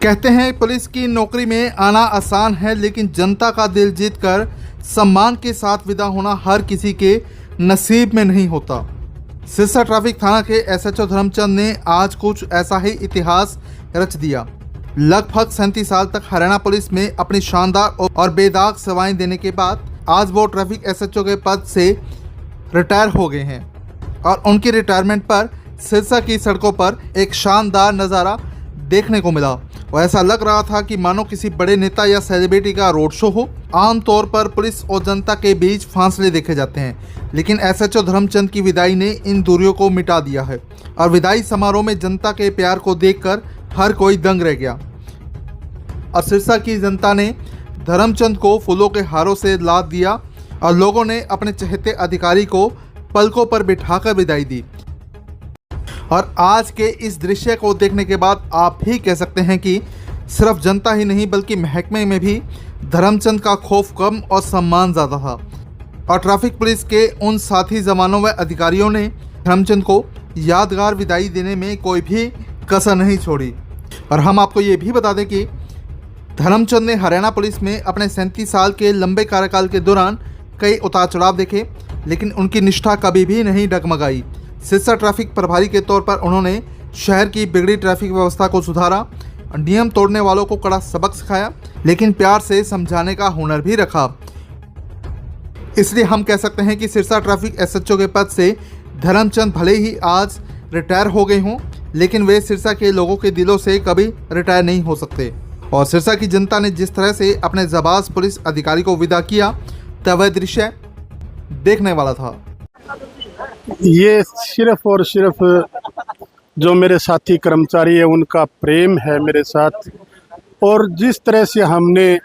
कहते हैं पुलिस की नौकरी में आना आसान है, लेकिन जनता का दिल जीतकर सम्मान के साथ विदा होना हर किसी के नसीब में नहीं होता। सिरसा ट्रैफिक थाना के एसएचओ धर्मचंद ने आज कुछ ऐसा ही इतिहास रच दिया। लगभग 37 साल तक हरियाणा पुलिस में अपनी शानदार और बेदाग सेवाएं देने के बाद आज वो ट्रैफिक एसएचओ के पद से रिटायर हो गए हैं और उनकी रिटायरमेंट पर सिरसा की सड़कों पर एक शानदार नज़ारा देखने को मिला और ऐसा लग रहा था कि मानो किसी बड़े नेता या सेलिब्रिटी का रोड शो हो। आमतौर पर पुलिस और जनता के बीच फासले देखे जाते हैं, लेकिन एसएचओ धर्मचंद की विदाई ने इन दूरियों को मिटा दिया है और विदाई समारोह में जनता के प्यार को देखकर हर कोई दंग रह गया और सिरसा की जनता ने धर्मचंद को फूलों के हारों से लाद दिया और लोगों ने अपने चहेते अधिकारी को पलकों पर बिठाकर विदाई दी। और आज के इस दृश्य को देखने के बाद आप भी कह सकते हैं कि सिर्फ जनता ही नहीं बल्कि महकमे में भी धर्मचंद का खौफ कम और सम्मान ज़्यादा था और ट्रैफिक पुलिस के उन साथी जवानों व अधिकारियों ने धर्मचंद को यादगार विदाई देने में कोई भी कसर नहीं छोड़ी। और हम आपको ये भी बता दें कि धर्मचंद ने हरियाणा पुलिस में अपने 37 साल के लंबे कार्यकाल के दौरान कई उतार चढ़ाव देखे, लेकिन उनकी निष्ठा कभी भी नहीं डगमगाई। सिरसा ट्रैफिक प्रभारी के तौर पर उन्होंने शहर की बिगड़ी ट्रैफिक व्यवस्था को सुधारा, नियम तोड़ने वालों को कड़ा सबक सिखाया, लेकिन प्यार से समझाने का हुनर भी रखा। इसलिए हम कह सकते हैं कि सिरसा ट्रैफिक एसएचओ के पद से धर्मचंद भले ही आज रिटायर हो गए हों, लेकिन वे सिरसा के लोगों के दिलों से कभी रिटायर नहीं हो सकते। और सिरसा की जनता ने जिस तरह से अपने जाबाज पुलिस अधिकारी को विदा किया, तब वह दृश्य देखने वाला था। ये सिर्फ और सिर्फ जो मेरे साथी कर्मचारी है उनका प्रेम है मेरे साथ, और जिस तरह से हमने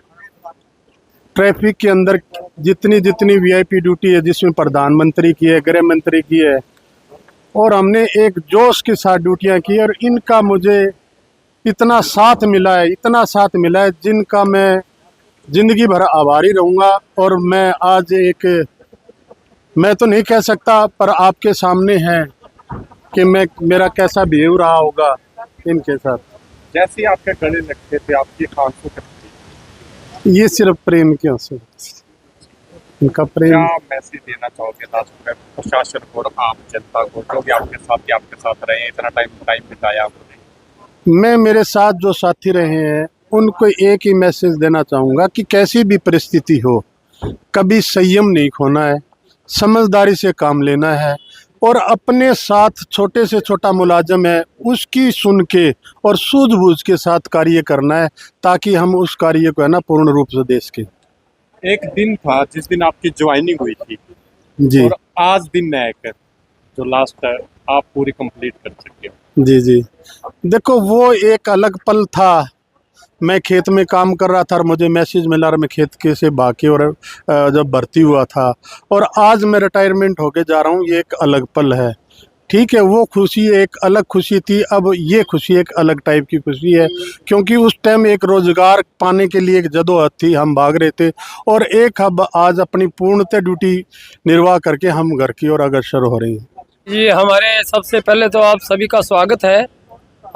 ट्रैफिक के अंदर जितनी वीआईपी ड्यूटी है, जिसमें प्रधानमंत्री की है, गृह मंत्री की है, और हमने एक जोश के साथ ड्यूटियां की और इनका मुझे इतना साथ मिला है जिनका मैं ज़िंदगी भर आभारी रहूँगा। और मैं आज मैं तो नहीं कह सकता, पर आपके सामने है कि मेरा कैसा बिहेव रहा होगा इनके साथ। जैसे आपके गले लगते थे, आपकी आंसू करती, ये सिर्फ प्रेम के आंसू, इनका प्रेम। क्या मैसेज देना चाहोगे लास्ट में प्रशासन को और आम जनता को, जो भी आपके साथ रहे, इतना टाइम बिताया आपने? मैं मेरे साथ जो साथी रहे हैं उनको एक ही मैसेज देना चाहूँगा कि कैसी भी परिस्थिति हो, कभी संयम नहीं खोना है, समझदारी से काम लेना है और अपने साथ छोटे से छोटा मुलाजम है उसकी सुन के और सूझबूझ के साथ कार्य करना है, ताकि हम उस कार्य को है ना पूर्ण रूप से दे सकें। एक दिन था जिस दिन आपकी ज्वाइनिंग हुई थी जी, और आज दिन है जो लास्ट है, आप पूरी कंप्लीट कर चुके हो। जी देखो, वो एक अलग पल था। मैं खेत में काम कर रहा था और मुझे मैसेज मिला और मैं खेत के से बाकी और जब भर्ती हुआ था, और आज मैं रिटायरमेंट होके जा रहा हूँ, ये एक अलग पल है। ठीक है, वो खुशी एक अलग खुशी थी, अब ये खुशी एक अलग टाइप की खुशी है, क्योंकि उस टाइम एक रोज़गार पाने के लिए एक जदोजहद थी, हम भाग रहे थे, और एक अब आज अपनी पूर्णतः ड्यूटी निर्वाह करके हम घर की ओर अग्रसर हो रहे हैं। जी, हमारे सबसे पहले तो आप सभी का स्वागत है।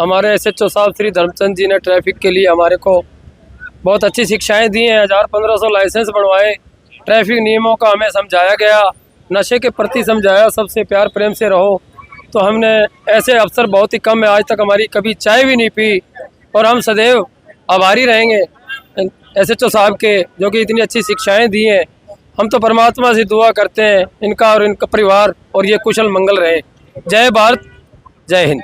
हमारे एसएचओ साहब श्री धर्मचंद जी ने ट्रैफिक के लिए हमारे को बहुत अच्छी शिक्षाएं दी हैं। 1500 लाइसेंस बनवाए, ट्रैफिक नियमों का हमें समझाया गया, नशे के प्रति समझाया, सबसे प्यार प्रेम से रहो। तो हमने ऐसे अवसर बहुत ही कम है, आज तक हमारी कभी चाय भी नहीं पी, और हम सदैव आभारी रहेंगे एसएचओ साहब के, जो कि इतनी अच्छी शिक्षाएँ दी हैं। हम तो परमात्मा से दुआ करते हैं इनका और इनका परिवार और ये कुशल मंगल रहे। जय भारत, जय हिंद।